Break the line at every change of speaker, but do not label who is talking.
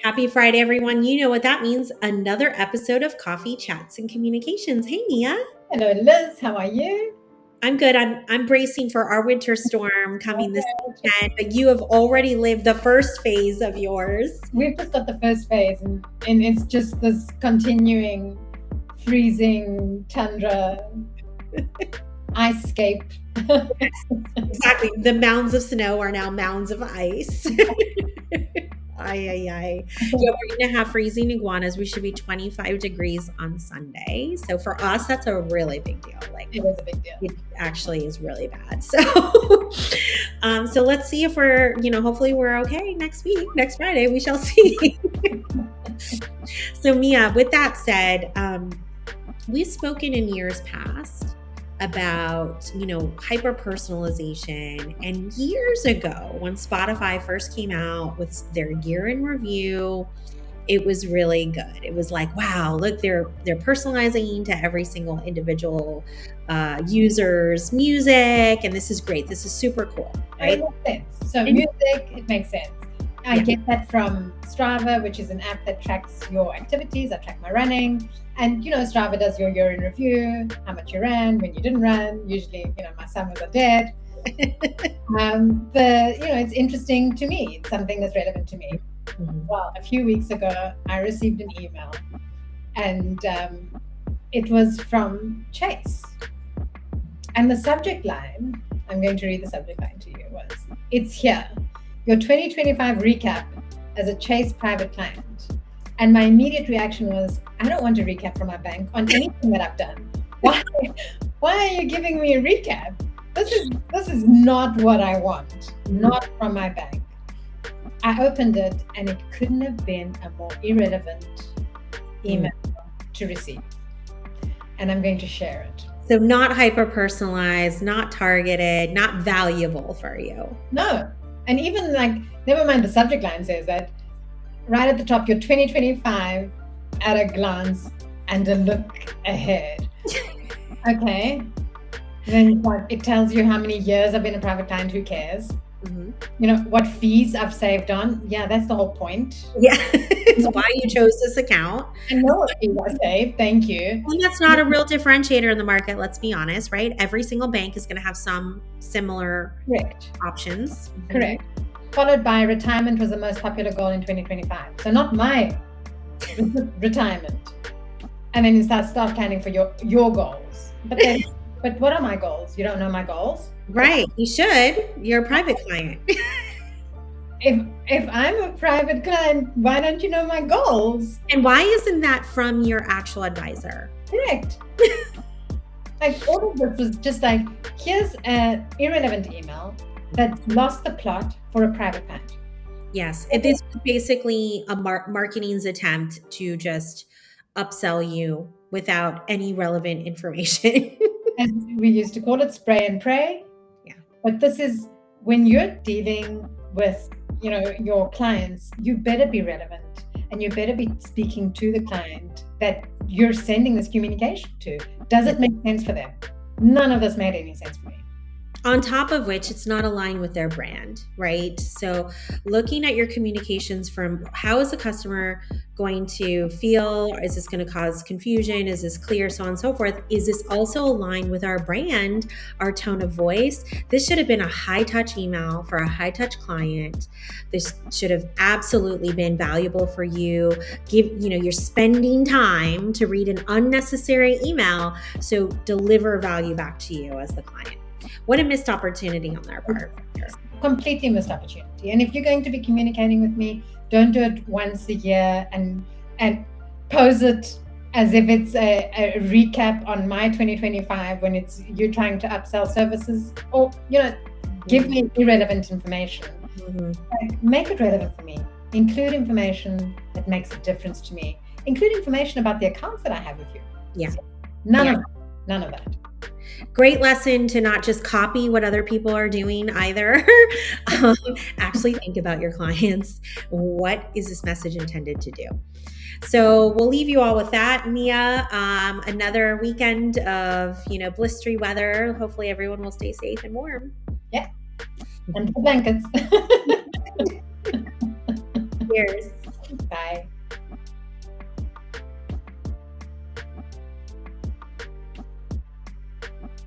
Happy Friday, everyone. You know what that means. Another episode of Coffee, Chats, and Communications. Hey, Mia.
Hello, Liz. How are you?
I'm good. I'm bracing for our winter storm coming this weekend, but you have already lived the first phase of yours.
We've just got the first phase, and it's just this continuing freezing tundra ice-scape.
Exactly. The mounds of snow are now mounds of ice. Yeah, we're going to have freezing iguanas. We should be 25 degrees on Sunday. So for us, that's a really big deal.
It is a big deal.
It actually is really bad. So, so let's see if we're, hopefully we're okay next week, next Friday. We shall see. So Mia, with that said, we've spoken in years past about, hyper personalization. And years ago, when Spotify first came out with their year in review, it was really good. It was like, wow, look, they're personalizing to every single individual user's music. And this is great. This is super cool, right?
It makes sense. So music, it makes sense. I get that from Strava, which is an app that tracks your activities. I track my running. And, Strava does your year in review, how much you ran, when you didn't run. Usually, my summers are dead. It's interesting to me. It's something that's relevant to me. Mm-hmm. Well, a few weeks ago, I received an email, and it was from Chase. And the subject line, I'm going to read the subject line to you, was, "It's here. Your 2025 recap as a Chase private client." And my immediate reaction was, I don't want a recap from my bank on anything that I've done. Why are you giving me a recap? This is not what I want, not from my bank. I opened it, and it couldn't have been a more irrelevant email to receive. And I'm going to share it.
So not hyper-personalized, not targeted, not valuable for you.
No. And even never mind the subject line says that, right at the top, your 2025 at a glance and a look ahead. Okay. Then it tells you how many years I've been a private client, who cares? Mm-hmm. What fees I've saved on. Yeah, that's the whole point.
Yeah, it's why you chose this account.
I know what fees I saved. Thank you.
And that's not a real differentiator in the market, let's be honest, right? Every single bank is going to have some similar options.
Correct. Followed by retirement was the most popular goal in 2025. So not my retirement. And then you start planning for your goals. But what are my goals? You don't know my goals?
Right. You should. You're a private client.
If I'm a private client, why don't you know my goals?
And why isn't that from your actual advisor?
Correct. All of this was just here's an irrelevant email that lost the plot for a private client.
Yes. This is basically a marketing's attempt to just upsell you without any relevant information.
And we used to call it spray and pray.
Yeah.
But this is when you're dealing with, your clients, you better be relevant, and you better be speaking to the client that you're sending this communication to. Does it make sense for them? None of this made any sense for me.
On top of which, it's not aligned with their brand, right? So looking at your communications from how is the customer going to feel? Is this going to cause confusion? Is this clear? So on and so forth. Is this also aligned with our brand, our tone of voice? This should have been a high-touch email for a high-touch client. This should have absolutely been valuable for you. You're spending time to read an unnecessary email, so deliver value back to you as the client. What a missed opportunity on their part.
Completely missed opportunity. And if you're going to be communicating with me, don't do it once a year and pose it as if it's a recap on my 2025 when you're trying to upsell services, or give me irrelevant information. Mm-hmm. Make it relevant for me. Include information that makes a difference to me. Include information about the accounts that I have with you.
Yeah.
So none of that.
Great lesson to not just copy what other people are doing either. Actually think about your clients. What is this message intended to do? So we'll leave you all with that, Mia. Another weekend of, blistery weather. Hopefully everyone will stay safe and warm.
Yeah. And the blankets.
Cheers.
Bye.